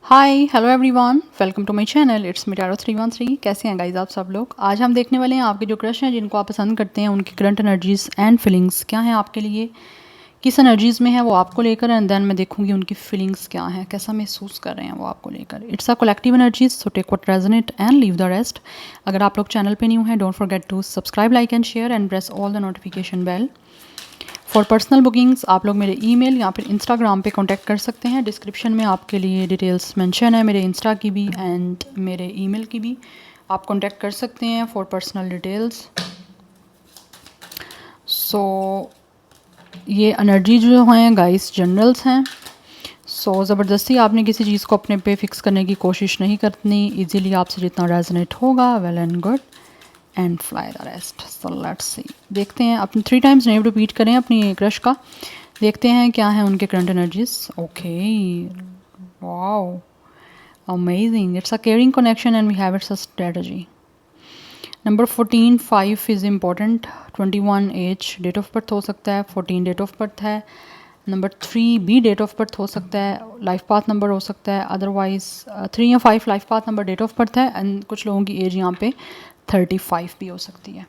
Hi hello everyone, welcome to my channel. It's me tarot 313। कैसे हैं guys आप सब लोग। आज हम देखने वाले हैं आपके जो क्रश हैं जिनको आप पसंद करते हैं उनकी करंट एनर्जीज़ एंड फीलिंग्स क्या हैं आपके लिए, किस एनर्जीज़ में है वो आपको लेकर, एंड देन मैं देखूंगी उनकी फीलिंग्स क्या हैं, कैसा महसूस कर रहे हैं वो आपको लेकर। It's a collective energies, so take what resonate and leave the rest. अगर आप लोग चैनल पे न्यू हैं, don't forget to subscribe, like and share and press all the notification bell. For personal bookings आप लोग मेरे ईमेल या फिर इंस्टाग्राम पे कांटेक्ट कर सकते हैं। डिस्क्रिप्शन में आपके लिए डिटेल्स मेंशन है, मेरे इंस्टा की भी एंड मेरे ईमेल की भी। आप कांटेक्ट कर सकते हैं फॉर पर्सनल डिटेल्स। सो ये एनर्जी जो हैं गाइस जनरल्स हैं। सो ज़बरदस्ती आपने किसी चीज़ को अपने पे फिक्स करने की कोशिश नहीं करनी। इजीली आपसे जितना रेजोनेट होगा well and good and fly the rest. So let's see, देखते हैं। अपने 3 टाइम्स नेम रिपीट करें अपनी क्रश का, देखते हैं क्या है उनके current energies. Okay, wow, amazing. It's a caring connection and we have it's a strategy. Number 14 5 is important. 21 as date of birth हो सकता है, 14 डेट ऑफ बर्थ है। नंबर 3 भी डेट ऑफ बर्थ हो सकता है, लाइफ पाथ नंबर हो सकता है। अदरवाइज 3 या 5 life path number date of birth है एंड कुछ लोगों की एज यहाँ पे 35 भी हो सकती है।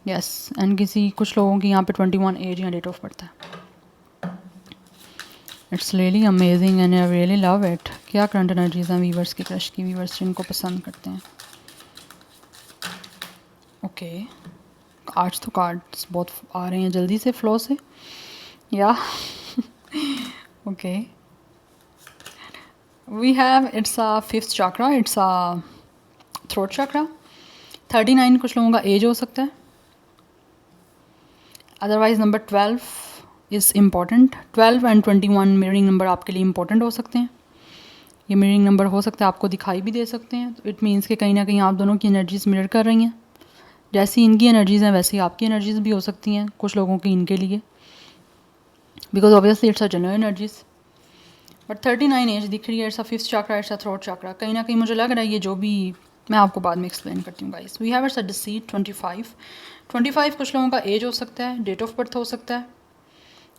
यस, एंड कुछ लोगों की यहाँ पे 21 एज या डेट ऑफ बर्थ है। It's really amazing and I really love it. क्या करंट एनर्जीज हैं वीवर्स की, क्रश की वीवर्स जिनको पसंद करते हैं। ओके, आज तो कार्ड्स बहुत आ रहे हैं जल्दी से फ्लो से या okay, we have it's a 5th chakra, it's a throat chakra. 39 कुछ लोगों का एज हो सकता है। Otherwise number 12 is important. 12 and 21 mirroring number आपके लिए इम्पॉर्टेंट हो सकते हैं। ये मिररिंग नंबर हो सकता है आपको दिखाई भी दे सकते हैं, तो इट मीन्स कि कहीं ना कहीं आप दोनों की एनर्जीज मिरर कर रही हैं। जैसी इनकी एनर्जीज़ हैं वैसी आपकी एनर्जीज भी हो सकती हैं कुछ लोगों की इनके लिए, because obviously it's a general energies. But 39 age दिख रही है, it's a 5th chakra, it's a throat chakra. कहीं ना कहीं मुझे लग रहा है ये जो भी, मैं आपको बाद में एक्सप्लेन करती हूँ guys. We have it's a deceit 25 कुछ लोगों का एज हो सकता है, डेट ऑफ बर्थ हो सकता है।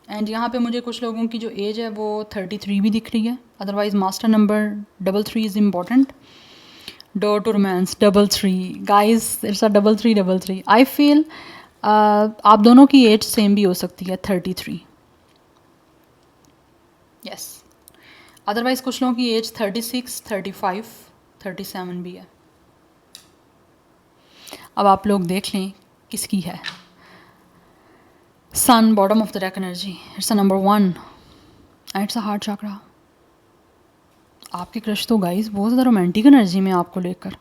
एंड यहाँ पे मुझे कुछ लोगों की जो एज है वो 33 भी दिख रही है। Otherwise master number 33 is important. Door to romance 33 guys, it's a 33 I feel आप दोनों की एज सेम भी हो सकती है 33। यस, अदरवाइज कुछ लोगों की एज 36 35 37 भी है। अब आप लोग देख लें किसकी है। Sun bottom of the deck energy, it's a number 1 and it's a heart chakra. आपके क्रश तो गाइस बहुत ज़्यादा रोमांटिक एनर्जी में आपको लेकर,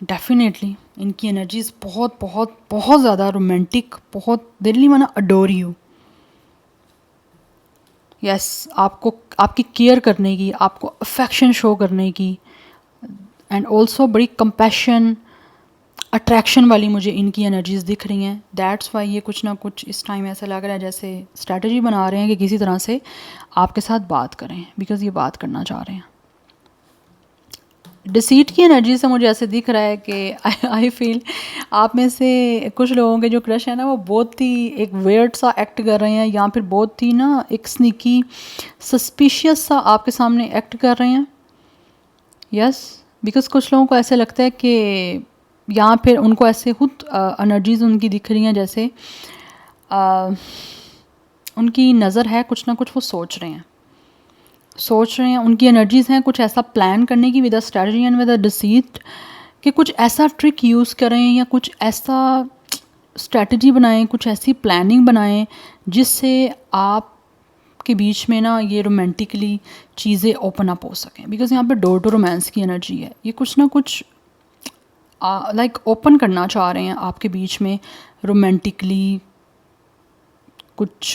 डेफिनेटली इनकी एनर्जीज बहुत बहुत बहुत ज़्यादा रोमांटिक, बहुत they really want to adore you. Yes, आपको आपकी केयर करने की, आपको अफेक्शन शो करने की, एंड ऑल्सो बड़ी कंपैशन अट्रैक्शन वाली मुझे इनकी एनर्जीज दिख रही हैं। दैट्स वाई ये कुछ ना कुछ इस टाइम ऐसा लग रहा है जैसे स्ट्रैटेजी बना रहे हैं कि किसी तरह से आपके साथ बात करें, बिकॉज ये बात करना चाह रहे हैं। डिसीट की एनर्जी से मुझे ऐसे दिख रहा है कि आई फील आप में से कुछ लोगों के जो क्रश है ना वो बहुत ही एक वेयर्ड सा एक्ट कर रहे हैं, या फिर बहुत ही ना एक स्नीकी सस्पिशियस सा आपके सामने एक्ट कर रहे हैं। यस, बिकॉज कुछ लोगों को ऐसे लगता है कि या फिर उनको ऐसे खुद एनर्जीज उनकी दिख रही हैं जैसे उनकी नज़र है कुछ ना कुछ वो सोच रहे हैं, उनकी एनर्जीज़ हैं कुछ ऐसा प्लान करने की with a strategy and with a deceit, कि कुछ ऐसा ट्रिक यूज़ करें या कुछ ऐसा स्ट्रेटजी बनाएं, कुछ ऐसी प्लानिंग बनाएं जिससे आप के बीच में ना ये रोमांटिकली चीज़ें ओपन अप हो सकें। बिकॉज यहाँ पे डोर टू रोमांस की एनर्जी है, ये कुछ ना कुछ लाइक ओपन करना चाह रहे हैं आपके बीच में रोमांटिकली, कुछ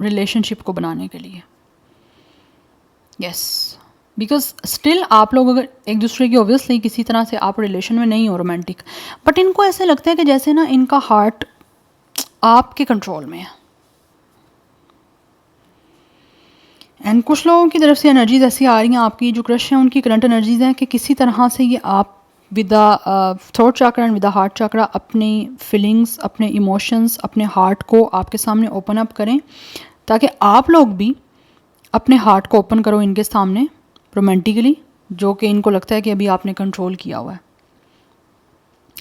रिलेशनशिप को बनाने के लिए। यस, बिकॉज स्टिल आप लोग अगर एक दूसरे की ऑब्वियसली किसी तरह से आप रिलेशन में नहीं हो रोमांटिक, बट इनको ऐसे लगता है कि जैसे ना इनका हार्ट आपके कंट्रोल में है। एंड कुछ लोगों की तरफ से एनर्जीज ऐसी आ रही हैं, आपकी जो क्रश हैं उनकी करंट एनर्जीज हैं कि किसी तरह से ये आप with the throat chakra and with the heart chakra अपनी फीलिंग्स, अपने इमोशंस, अपने हार्ट को आपके सामने ओपन अप करें, ताकि आप लोग भी अपने हार्ट को ओपन करो इनके सामने रोमांटिकली, जो कि इनको लगता है कि अभी आपने कंट्रोल किया हुआ है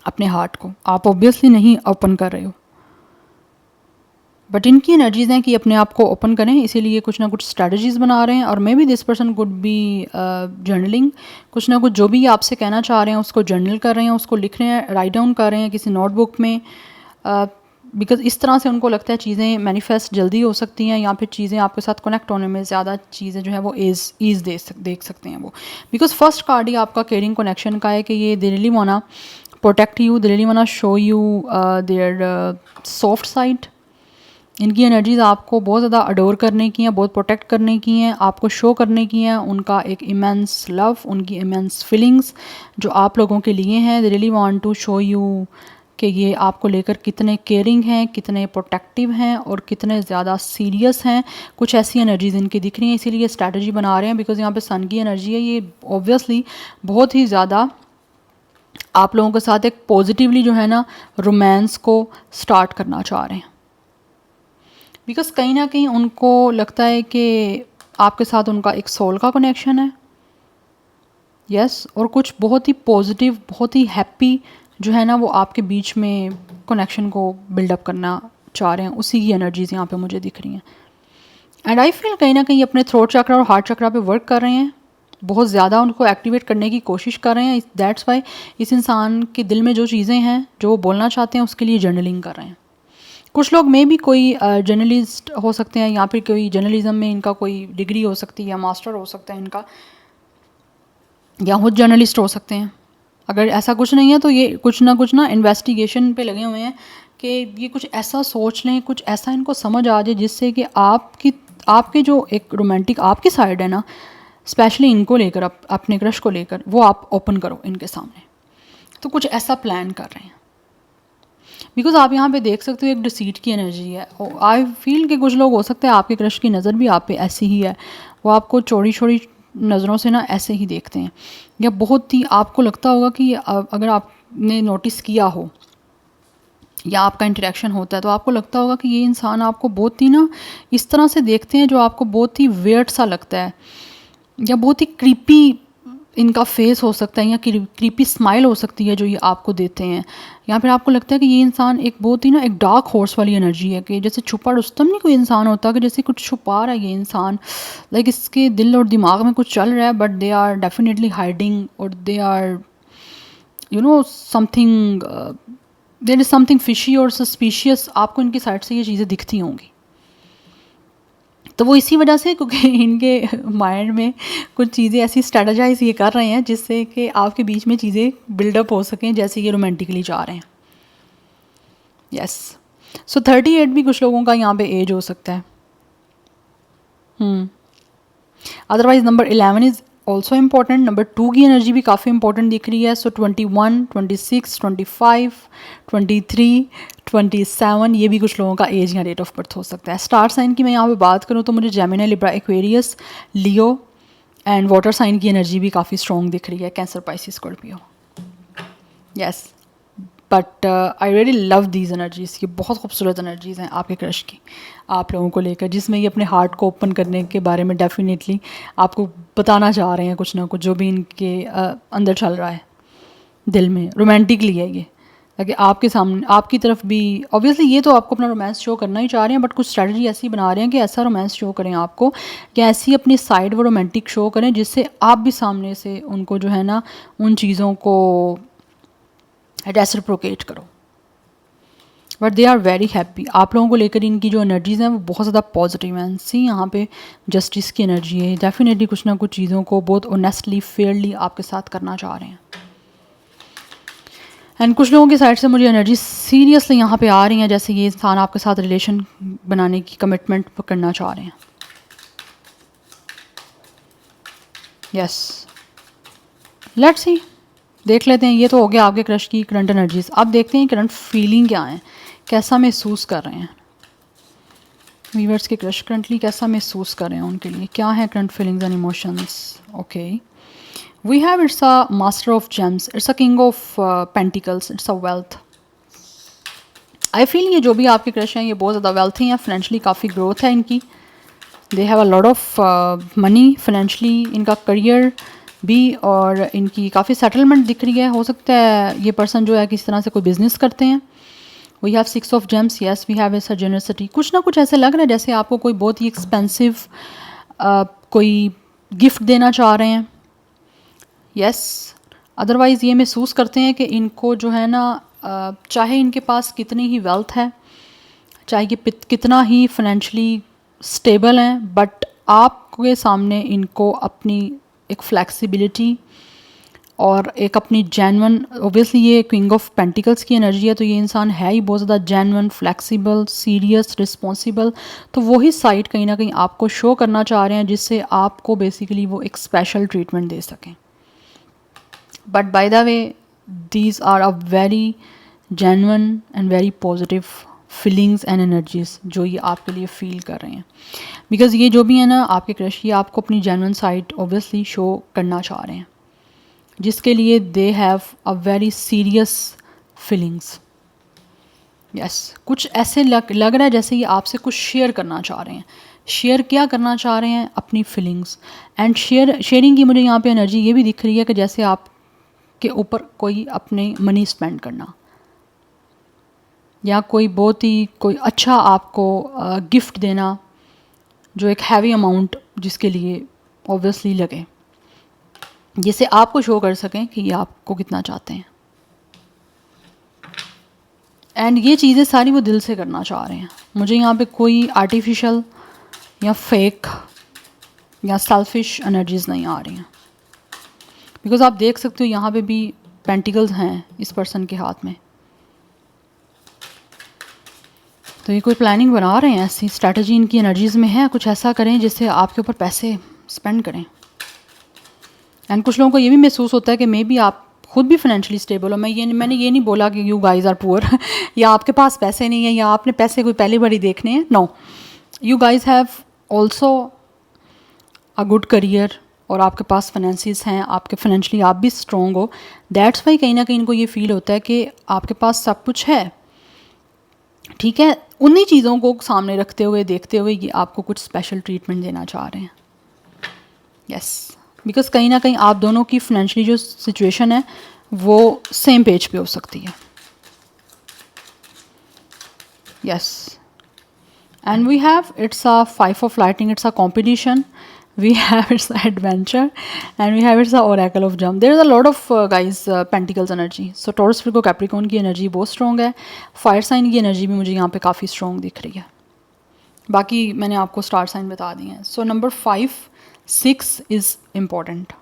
अपने हार्ट को, आप ऑब्वियसली नहीं ओपन कर रहे हो, बट इनकी एनर्जीज़ हैं कि अपने आप को ओपन करें, इसीलिए कुछ ना कुछ स्ट्रैटेजीज़ बना रहे हैं। और may be this person could be journaling, कुछ ना कुछ जो भी आपसे कहना चाह रहे हैं उसको जर्नल कर रहे हैं, उसको लिख रहे हैं, राइट डाउन कर रहे हैं किसी नोटबुक में, बिकॉज इस तरह से उनको लगता है चीज़ें मैनिफेस्ट जल्दी हो सकती हैं, या फिर चीज़ें आपके साथ कनेक्ट होने में ज़्यादा चीज़ें जो है वो ईज़ देख सकते हैं वो। बिकॉज फर्स्ट कार्ड ही आपका केयरिंग कनेक्शन का है कि ये they really wanna protect you, they really wanna show you their soft side. इनकी एनर्जीज़ आपको बहुत ज़्यादा अडोर करने की हैं, बहुत प्रोटेक्ट करने की हैं, आपको शो करने की हैं उनका एक इमेंस लव, उनकी इमेंस फीलिंग्स जो आप लोगों के लिए हैं। They really want to show you कि ये आपको लेकर कितने केयरिंग हैं, कितने प्रोटेक्टिव हैं और कितने ज़्यादा सीरियस हैं। कुछ ऐसी एनर्जीज़ इनकी दिख रही हैं, इसीलिए स्ट्रैटेजी बना रहे हैं, बिकॉज यहाँ पे सन की एनर्जी है। ये ऑब्वियसली बहुत ही ज़्यादा आप लोगों के साथ एक पॉजिटिवली जो है ना रोमांस को स्टार्ट करना चाह रहे हैं, बिकॉज कहीं ना कहीं उनको लगता है कि आपके साथ उनका एक सोल का कनेक्शन है। यस और कुछ बहुत ही पॉजिटिव, बहुत ही हैप्पी जो है ना वो आपके बीच में कनेक्शन को बिल्डअप करना चाह रहे हैं, उसी की एनर्जीज यहाँ पे मुझे दिख रही हैं। एंड आई फील कहीं ना कहीं अपने थ्रोट चक्रा और हार्ट चक्रा पे वर्क कर रहे हैं, बहुत ज़्यादा उनको एक्टिवेट करने की कोशिश कर रहे हैं। दैट्स वाई इस इंसान के दिल में जो चीज़ें हैं जो वो बोलना चाहते हैं उसके लिए जर्नलिंग कर रहे हैं। कुछ लोग में भी कोई जर्नलिस्ट हो सकते हैं, या फिर कोई जर्नलिज्म में इनका कोई डिग्री हो सकती है या मास्टर हो सकता है इनका, या खुद जर्नलिस्ट हो सकते हैं। अगर ऐसा कुछ नहीं है तो ये कुछ ना इन्वेस्टिगेशन पे लगे हुए हैं कि ये कुछ ऐसा सोच लें, कुछ ऐसा इनको समझ आ जाए जिससे कि आपके जो एक रोमांटिक आपकी साइड है ना, स्पेशली इनको लेकर, अपने क्रश को लेकर, वो आप ओपन करो इनके सामने। तो कुछ ऐसा प्लान कर रहे हैं, बिकॉज आप यहाँ पे देख सकते हो एक डिसीट की एनर्जी है। आई फील कि कुछ लोग हो सकते हैं आपके क्रश की नज़र भी आप पे ऐसी ही है, वो आपको चौड़ी चौड़ी नज़रों से ना ऐसे ही देखते हैं, या बहुत ही आपको लगता होगा कि अगर आपने नोटिस किया हो या आपका इंटरेक्शन होता है तो आपको लगता होगा कि ये इंसान आपको बहुत ही ना इस तरह से देखते हैं जो आपको बहुत ही वियर्ड सा लगता है, या बहुत ही क्रीपी इनका फेस हो सकता है, या क्रीपी स्माइल हो सकती है जो ये आपको देते हैं, या फिर आपको लगता है कि ये इंसान एक बहुत ही ना एक डार्क हॉर्स वाली एनर्जी है, कि जैसे छुपा रुस्तम नहीं कोई इंसान होता कि जैसे कुछ छुपा रहा है ये इंसान, लाइक इसके दिल और दिमाग में कुछ चल रहा है, but they are definitely hiding, और they are something, there is something fishy और सस्पिशियस। आपको इनकी साइड से ये चीज़ें दिखती होंगी, तो वो इसी वजह से, क्योंकि इनके माइंड में कुछ चीज़ें ऐसी स्ट्रेटजाइज ये कर रहे हैं जिससे कि आपके बीच में चीज़ें बिल्डअप हो सकें, जैसे ये रोमांटिकली जा रहे हैं। यस सो 38 भी कुछ लोगों का यहाँ पे एज हो सकता है। Otherwise number 11 is also important. Number 2 की एनर्जी भी काफ़ी इंपॉर्टेंट दिख रही है। सो 21, 26, 25, 23, 27 ये भी कुछ लोगों का एज या डेट ऑफ बर्थ हो सकता है। स्टार साइन की मैं यहाँ पे बात करूँ तो मुझे Gemini, Libra, Aquarius, Leo and water sign की एनर्जी भी काफ़ी स्ट्रॉन्ग दिख रही है। Cancer, Pisces, Scorpio. Yes but I really love these energies. ये बहुत खूबसूरत एनर्जीज़ हैं आपके क्रश की, आप लोगों को लेकर, जिसमें ये अपने हार्ट को ओपन करने के बारे में डेफिनेटली आपको बताना चाह रहे हैं कुछ ना कुछ, जो भी इनके अंदर चल रहा है दिल में रोमांटिकली है ये, ताकि आपके सामने, आपकी तरफ भी ऑब्वियसली ये तो आपको अपना रोमांस शो करना ही चाह रहे हैं, बट कुछ स्ट्रैटेजी ऐसी बना रहे हैं कि ऐसा रोमांस शो करें आपको, कि ऐसी अपनी साइड वो रोमांटिक शो करें जिससे आप भी सामने से उनको जो है ना उन चीज़ों को रेसिप्रोकेट करो। But they are very happy. आप लोगों को लेकर इनकी जो एनर्जीज़ हैं वो बहुत ज़्यादा पॉजिटिव हैं। सी यहाँ पे जस्टिस की एनर्जी है, डेफिनेटली कुछ ना कुछ चीज़ों को बहुत ऑनेस्टली, फेयरली आपके साथ करना चाह रहे हैं। एंड कुछ लोगों की साइड से मुझे एनर्जी सीरियसली यहाँ पे आ रही हैं, जैसे ये इंसान आपके साथ रिलेशन बनाने की कमिटमेंट करना चाह रहे हैं। यस लेट्स सी, देख लेते हैं। ये तो हो गया आपके क्रश की करंट एनर्जीज। अब देखते हैं करंट फीलिंग क्या है, कैसा महसूस कर रहे हैं व्यूअर्स के क्रश करंटली, कैसा महसूस कर रहे हैं, उनके लिए क्या है current feelings and emotions. Okay we have, it's a master of gems, it's a king of pentacles, it's a wealth. I feel ये जो भी आपके क्रश हैं ये बहुत ज़्यादा वेल्थी हैं, फाइनेंशियली काफ़ी ग्रोथ है इनकी। They have a lot of money financially, इनका करियर भी और इनकी काफ़ी सेटलमेंट दिख रही है। हो सकता है ये पर्सन जो है किसी तरह से कोई बिजनेस करते हैं। We have 6 of gems, yes we have ऐसा जनरसिटी। कुछ ना कुछ ऐसे लग रहा है जैसे आपको कोई बहुत ही एक्सपेंसिव कोई गिफ्ट देना चाह रहे हैं। यस अदरवाइज़ ये महसूस करते हैं कि इनको जो है ना चाहे इनके पास कितनी ही वेल्थ है, चाहे ये कितना ही फाइनेंशली स्टेबल हैं, बट आपके सामने इनको अपनी एक फ्लैक्सिबिलिटी और एक अपनी जेन्युइन, ऑब्वियसली ये क्वीन ऑफ पेंटिकल्स की एनर्जी है, तो ये इंसान है ही बहुत ज़्यादा जेन्युइन, फ्लैक्सिबल, सीरियस, रिस्पॉन्सिबल। तो वही साइड कहीं ना कहीं आपको शो करना चाह रहे हैं जिससे आपको बेसिकली वो एक स्पेशल ट्रीटमेंट दे सकें। But by the way these are a very genuine and very positive feelings and energies जो ये आपके लिए फील कर रहे हैं। बिकॉज ये जो भी है ना आपके क्रश, ये आपको अपनी जेन्युइन साइड ऑब्वियसली शो करना चाह रहे हैं, जिसके लिए they have a very serious feelings. Yes कुछ ऐसे लग रहा है जैसे ये आपसे कुछ शेयर करना चाह रहे हैं। शेयर क्या करना चाह रहे हैं? अपनी फीलिंग्स। एंड शेयरिंग की मुझे यहाँ पे एनर्जी ये भी दिख रही है कि जैसे आपके ऊपर कोई अपने मनी स्पेंड करना, या कोई बहुत ही कोई अच्छा आपको गिफ्ट देना जो एक हैवी अमाउंट जिसके लिए ऑब्वियसली लगे, जिससे आपको शो कर सकें कि ये आपको कितना चाहते हैं। एंड ये चीज़ें सारी वो दिल से करना चाह रहे हैं। मुझे यहाँ पे कोई आर्टिफिशियल या फेक या सेल्फिश एनर्जीज नहीं आ रही हैं। बिकॉज आप देख सकते हो यहाँ पे भी पेंटिकल्स हैं इस पर्सन के हाथ में, तो ये कोई प्लानिंग बना रहे हैं, ऐसी स्ट्रैटेजी इनकी एनर्जीज़ में है, कुछ ऐसा करें जिससे आपके ऊपर पैसे स्पेंड करें। एंड कुछ लोगों को ये भी महसूस होता है कि मे बी आप खुद भी फाइनेंशियली स्टेबल हो। मैंने ये नहीं बोला कि यू गाइज आर पुअर या आपके पास पैसे नहीं है या आपने पैसे कोई पहली बार ही देखने हैं। No, you guys have also a good career और आपके पास फाइनेंसिस हैं, आपके फाइनेंशियली आप भी स्ट्रॉन्ग हो। दैट्स वाई कहीं ना कहीं इनको ये फील होता है कि आपके पास सब कुछ है, ठीक है। उन्हीं चीज़ों को सामने रखते हुए देखते हुए ये आपको कुछ स्पेशल ट्रीटमेंट देना चाह रहे हैं। यस बिकॉज कहीं ना कहीं आप दोनों की फाइनेंशियली जो सिचुएशन है वो सेम पेज पे हो सकती है। Yes and we have it's a 5 of lighting, it's a competition, we have its adventure, and we have its oracle of jump. There is a lot of guys pentacles energy. So Taurus Virgo Capricorn की energy बहुत strong है। Fire sign की energy भी मुझे यहाँ पे काफ़ी strong दिख रही है। बाकी मैंने आपको स्टार साइन बता दिए हैं। So number 5 6 is important.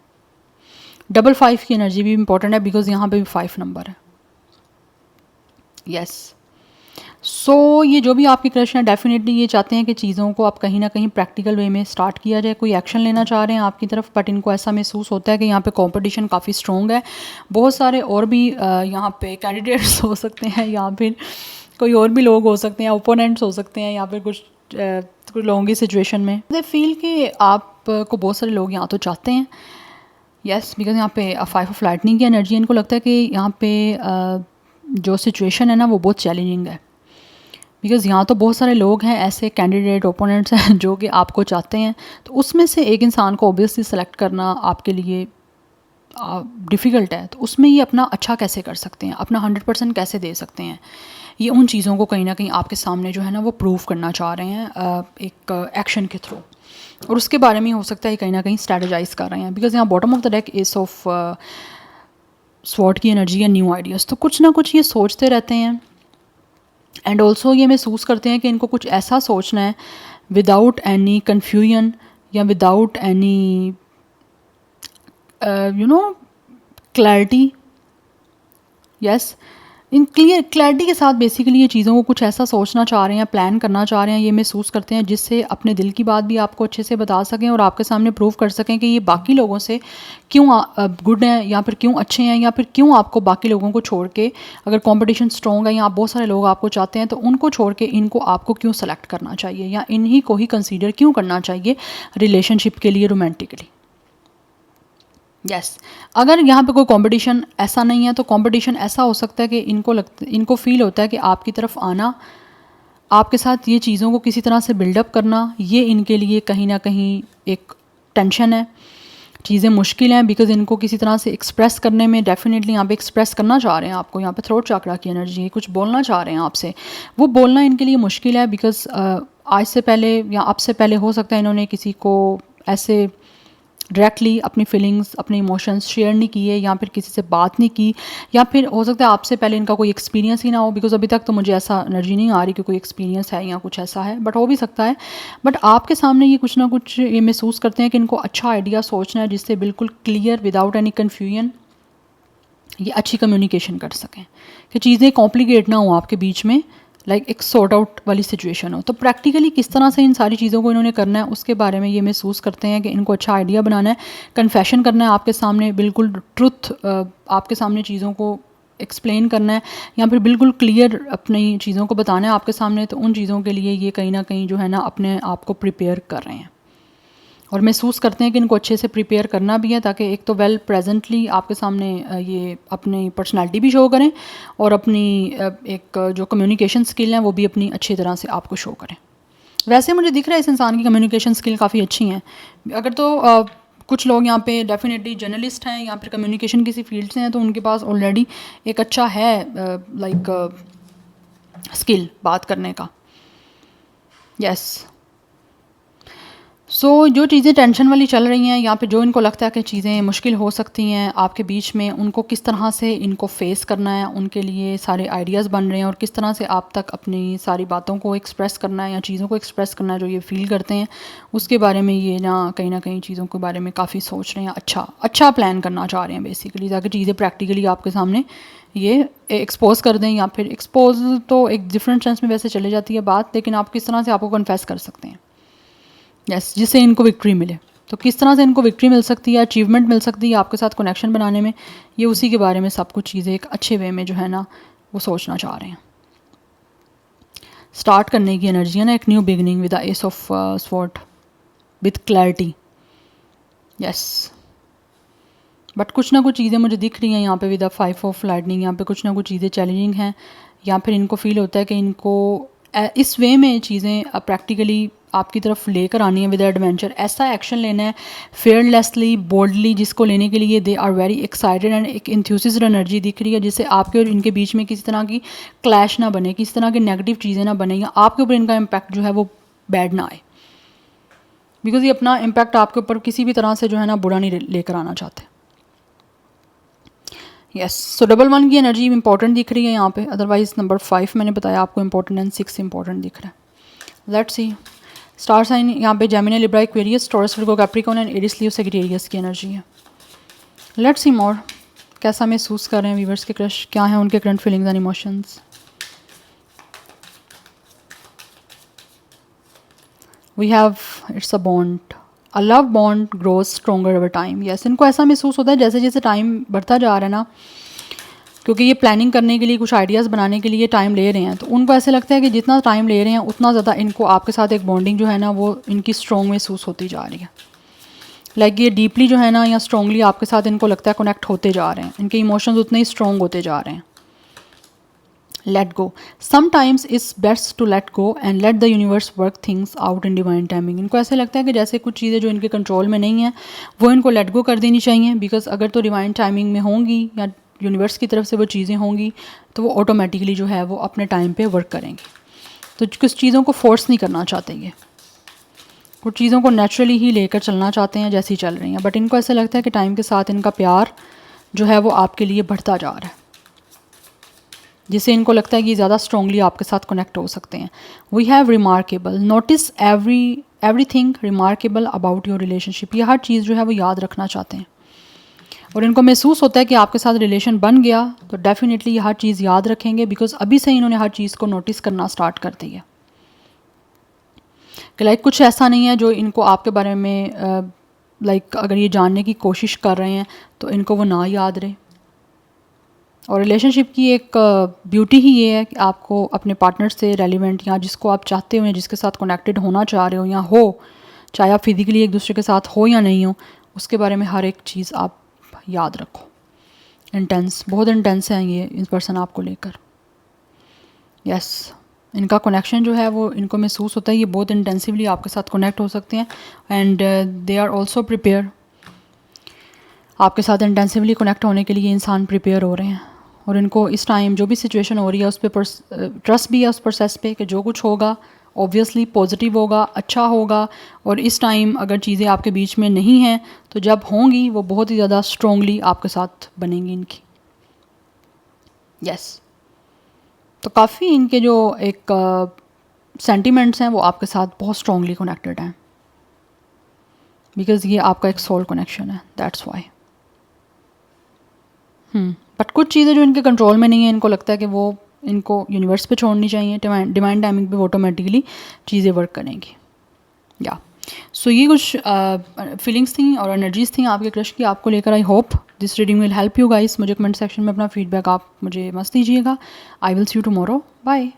5 की एनर्जी भी इम्पॉर्टेंट है बिकॉज यहाँ पे भी 5 नंबर है। यस सो ये जो भी आपके क्रश हैं डेफिनेटली ये चाहते हैं कि चीज़ों को आप कहीं ना कहीं प्रैक्टिकल वे में स्टार्ट किया जाए, कोई एक्शन लेना चाह रहे हैं आपकी तरफ, बट इनको ऐसा महसूस होता है कि यहाँ पे कंपटीशन काफ़ी स्ट्रॉन्ग है। बहुत सारे और भी यहाँ पे कैंडिडेट्स हो सकते हैं, या फिर कोई और भी लोग हो सकते हैं, ओपोनेंट्स हो सकते हैं, या फिर कुछ लोगों की सिचुएशन में दे फील कि आपको बहुत सारे लोग यहाँ तो चाहते हैं। यस बिकॉज यहाँ पे 5 ऑफ लाइटनिंग की एनर्जी, इनको लगता है कि यहाँ पे जो सिचुएशन है ना वो बहुत चैलेंजिंग है। बिकॉज़ यहाँ तो बहुत सारे लोग हैं ऐसे कैंडिडेट ओपोनेंट्स हैं जो कि आपको चाहते हैं, तो उसमें से एक इंसान को ऑब्वियसली सेलेक्ट करना आपके लिए डिफ़िकल्ट है। तो उसमें ये अपना अच्छा कैसे कर सकते हैं, अपना 100% कैसे दे सकते हैं, ये उन चीज़ों को कहीं ना कहीं आपके सामने जो है ना वो प्रूव करना चाह रहे हैं एक एक्शन के थ्रू, और उसके बारे में हो सकता है कहीं ना कहीं स्ट्रैटेजाइज कर रहे हैं। बिकॉज यहाँ bottom of the deck S of sword की एनर्जी है, न्यू आइडियाज़, तो कुछ ना कुछ ये सोचते रहते हैं। एंड ऑल्सो ये महसूस करते हैं कि इनको कुछ ऐसा सोचना है विदाउट एनी कन्फ्यूजन या without any clarity. Yes in clarity के साथ बेसिकली ये चीज़ों को कुछ ऐसा सोचना चाह रहे हैं, प्लान करना चाह रहे हैं, ये महसूस करते हैं जिससे अपने दिल की बात भी आपको अच्छे से बता सकें और आपके सामने प्रूव कर सकें कि ये बाकी लोगों से क्यों गुड हैं, या फिर क्यों अच्छे हैं, या फिर क्यों आपको बाकी लोगों को छोड़ के, अगर कंपटीशन स्ट्रॉन्ग है या आप बहुत सारे लोग आपको चाहते हैं तो उनको छोड़ के इनको आपको क्यों सेलेक्ट करना चाहिए या इन्हीं को ही कंसीडर क्यों करना चाहिए रिलेशनशिप के लिए रोमांटिकली। यस अगर यहाँ पे कोई कंपटीशन ऐसा नहीं है तो कंपटीशन ऐसा हो सकता है कि इनको फील होता है कि आपकी तरफ आना आपके साथ ये चीज़ों को किसी तरह से बिल्डअप करना, ये इनके लिए कहीं ना कहीं एक टेंशन है, चीज़ें मुश्किल हैं, बिकॉज इनको किसी तरह से एक्सप्रेस करने में, डेफिनेटली यहाँ पे एक्सप्रेस करना चाह रहे हैं आपको, यहाँ पे थ्रोट चक्रा की एनर्जी है, कुछ बोलना चाह रहे हैं आपसे, वो बोलना इनके लिए मुश्किल है, बिकॉज आज से पहले या अब से पहले हो सकता है इन्होंने किसी को ऐसे डायरेक्टली अपनी फीलिंग्स, अपने इमोशंस शेयर नहीं किए, या फिर किसी से बात नहीं की, या फिर हो सकता है आपसे पहले इनका कोई एक्सपीरियंस ही ना हो, बिकॉज अभी तक तो मुझे ऐसा एनर्जी नहीं आ रही कि कोई एक्सपीरियंस है या कुछ ऐसा है, बट हो भी सकता है। बट आपके सामने ये कुछ ना कुछ ये महसूस करते हैं कि इनको अच्छा आइडिया सोचना है, जिससे बिल्कुल क्लियर विदाउट एनी कन्फ्यूजन ये अच्छी कम्युनिकेशन कर सकें, कि चीज़ें कॉम्प्लिकेट ना हो आपके बीच में, लाइक एक सॉर्ट आउट वाली सिचुएशन हो। तो प्रैक्टिकली किस तरह से इन सारी चीज़ों को इन्होंने करना है, उसके बारे में ये महसूस करते हैं कि इनको अच्छा आइडिया बनाना है, कन्फेशन करना है आपके सामने, बिल्कुल ट्रुथ आपके सामने चीज़ों को एक्सप्लेन करना है, या फिर बिल्कुल क्लियर अपनी चीज़ों को बताना है आपके सामने। तो उन चीज़ों के लिए ये कहीं ना कहीं जो है ना अपने आप को प्रिपेयर कर रहे हैं, और महसूस करते हैं कि इनको अच्छे से प्रिपेयर करना भी है, ताकि एक तो वेल प्रेजेंटली आपके सामने ये अपनी पर्सनालिटी भी शो करें, और अपनी एक जो कम्युनिकेशन स्किल हैं वो भी अपनी अच्छी तरह से आपको शो करें। वैसे मुझे दिख रहा है इस इंसान की कम्युनिकेशन स्किल काफ़ी अच्छी हैं। अगर तो कुछ लोग यहाँ पे डेफिनेटली जर्नलिस्ट हैं या फिर कम्युनिकेशन किसी फील्ड से हैं, तो उनके पास ऑलरेडी एक अच्छा है लाइक स्किल बात करने का। यस। जो चीज़ें टेंशन वाली चल रही हैं, या फिर जो इनको लगता है कि चीज़ें मुश्किल हो सकती हैं आपके बीच में, उनको किस तरह से इनको फेस करना है, उनके लिए सारे आइडियाज़ बन रहे हैं, और किस तरह से आप तक अपनी सारी बातों को एक्सप्रेस करना है या चीज़ों को एक्सप्रेस करना है जो ये फ़ील करते हैं, उसके बारे में ये ना कहीं चीज़ों के बारे में काफ़ी सोच रहे हैं, अच्छा प्लान करना चाह रहे हैं बेसिकली, ताकि चीज़ें प्रैक्टिकली आपके सामने ये एक्सपोज कर दें, या फिर एक्सपोज तो एक डिफरेंट सेंस में वैसे चले जाती है बात, लेकिन आप किस तरह से आपको कन्फेस कर सकते हैं, यस, जिससे इनको विक्ट्री मिले। तो किस तरह से इनको विक्ट्री मिल सकती है, अचीवमेंट मिल सकती है आपके साथ कनेक्शन बनाने में, ये उसी के बारे में सब कुछ चीज़ें एक अच्छे वे में जो है ना वो सोचना चाह रहे हैं। स्टार्ट करने की एनर्जी है ना, एक new beginning with the S of sword with clarity. Yes, but कुछ ना कुछ चीज़ें मुझे दिख रही हैं यहाँ पे विद द 5 ऑफ लाइटनिंग, यहाँ पे कुछ ना कुछ चीज़ें चैलेंजिंग हैं, या फिर इनको फील होता है कि इनको इस वे में चीज़ें प्रैक्टिकली आपकी तरफ लेकर आनी है विद एडवेंचर, ऐसा एक्शन लेना है फेयरलेसली, बोल्डली, जिसको लेने के लिए they are very excited, and एक इंथ्यूसिस्ट एनर्जी दिख रही है, जिससे आपके और इनके बीच में किसी तरह की क्लैश ना बने, किसी तरह की नेगेटिव चीज़ें ना बने, या आपके ऊपर इनका इम्पैक्ट जो है वो बैड ना आए, बिकॉज ये अपना इम्पैक्ट आपके ऊपर किसी भी तरह से जो है ना बुरा नहीं लेकर आना चाहते। यस, सो डबल 1 की एनर्जी इंपॉर्टेंट दिख रही है यहाँ पे, अदरवाइज नंबर 5 मैंने बताया आपको इंपॉर्टेंट, एंड 6 इंपॉर्टेंट दिख रहा है। लेट्स सी स्टार साइन यहाँ पे Gemini, Libra, Aquarius, Taurus, Virgo, Capricorn and Aries, Leo, Sagittarius की एनर्जी है। लेट्स सी मोर, कैसा महसूस कर रहे हैं व्यूवर्स के क्रश, क्या है उनके current feelings and emotions. We have it's a bond, a love bond grows stronger over time. Yes, इनको ऐसा महसूस होता है जैसे जैसे टाइम बढ़ता जा रहा है ना, क्योंकि ये प्लानिंग करने के लिए, कुछ आइडियाज़ बनाने के लिए टाइम ले रहे हैं, तो उनको ऐसे लगता है कि जितना टाइम ले रहे हैं उतना ज़्यादा इनको आपके साथ एक बॉन्डिंग जो है ना वो इनकी स्ट्रॉन्ग महसूस होती जा रही है। लाइक ये डीपली जो है ना या स्ट्रॉन्गली आपके साथ इनको लगता है कनेक्ट होते जा रहे हैं, इनके इमोशंस उतने ही स्ट्रॉन्ग होते जा रहे हैं। Let go, sometimes it's best to let go and let the universe work things out in divine timing. इनको ऐसे लगता है कि जैसे कुछ चीज़ें जो इनके कंट्रोल में नहीं है वो इनको लेट गो कर देनी चाहिए, बिकॉज अगर तो डिवाइन टाइमिंग में होंगी या यूनिवर्स की तरफ से वो चीज़ें होंगी तो वो ऑटोमेटिकली जो है वो अपने टाइम पे वर्क करेंगी। तो कुछ चीज़ों को फोर्स नहीं करना चाहते, ये कुछ चीज़ों को नेचुरली ही लेकर चलना चाहते हैं जैसी चल रही हैं, बट इनको ऐसा लगता है कि टाइम के साथ इनका प्यार जो है वो आपके लिए बढ़ता जा रहा है, जिससे इनको लगता है कि ज़्यादा स्ट्रॉन्गली आपके साथ कनेक्ट हो सकते हैं। We have remarkable, notice everything remarkable about your relationship. ये हर चीज़ जो है वो याद रखना चाहते हैं, और इनको महसूस होता है कि आपके साथ रिलेशन बन गया तो डेफिनेटली ये हर चीज़ याद रखेंगे, बिकॉज अभी से इन्होंने हर चीज़ को नोटिस करना स्टार्ट कर दी है कि लाइक कुछ ऐसा नहीं है जो इनको आपके बारे में लाइक अगर ये जानने की कोशिश कर रहे हैं तो इनको वो ना याद रहे। और रिलेशनशिप की एक ब्यूटी ही ये है कि आपको अपने पार्टनर से रेलिवेंट या जिसको आप चाहते हो या जिसके साथ कनेक्टेड होना चाह रहे हो या हो, चाहे आप फिजिकली एक दूसरे के साथ हो या नहीं हो, उसके बारे में हर एक चीज़ आप याद रखो। इंटेंस, बहुत इंटेंस है ये इस पर्सन आपको लेकर। यस, इनका कनेक्शन जो है वो इनको महसूस होता है, ये बहुत इंटेंसिवली आपके साथ कनेक्ट हो सकते हैं and they are also prepare. आपके साथ इंटेंसिवली कनेक्ट होने के लिए इंसान प्रिपेयर हो रहे हैं और इनको इस टाइम जो भी सिचुएशन हो रही है उस पर ट्रस्ट भी है उस प्रोसेस पे कि जो कुछ होगा ऑब्वियसली पॉजिटिव होगा, अच्छा होगा। और इस टाइम अगर चीज़ें आपके बीच में नहीं हैं तो जब होंगी वो बहुत ही ज़्यादा स्ट्रॉन्गली आपके साथ बनेंगी इनकी। यस तो काफ़ी इनके जो एक सेंटिमेंट्स हैं वो आपके साथ बहुत स्ट्रॉन्गली कनेक्टेड हैं बिकॉज़ ये आपका एक सोल कनेक्शन है, दैट्स वाई। बट कुछ चीज़ें जो इनके कंट्रोल में नहीं है, इनको लगता है कि वो इनको यूनिवर्स पे छोड़नी चाहिए, डिवाइन टाइमिंग पे ऑटोमेटिकली चीज़ें वर्क करेंगी। या सो ये कुछ फीलिंग्स थी और एनर्जीज थी आपके क्रश की, आपको लेकर। I hope this reading will help you guys. मुझे कमेंट सेक्शन में अपना फीडबैक आप मुझे मस्त दीजिएगा। I will see you tomorrow, bye.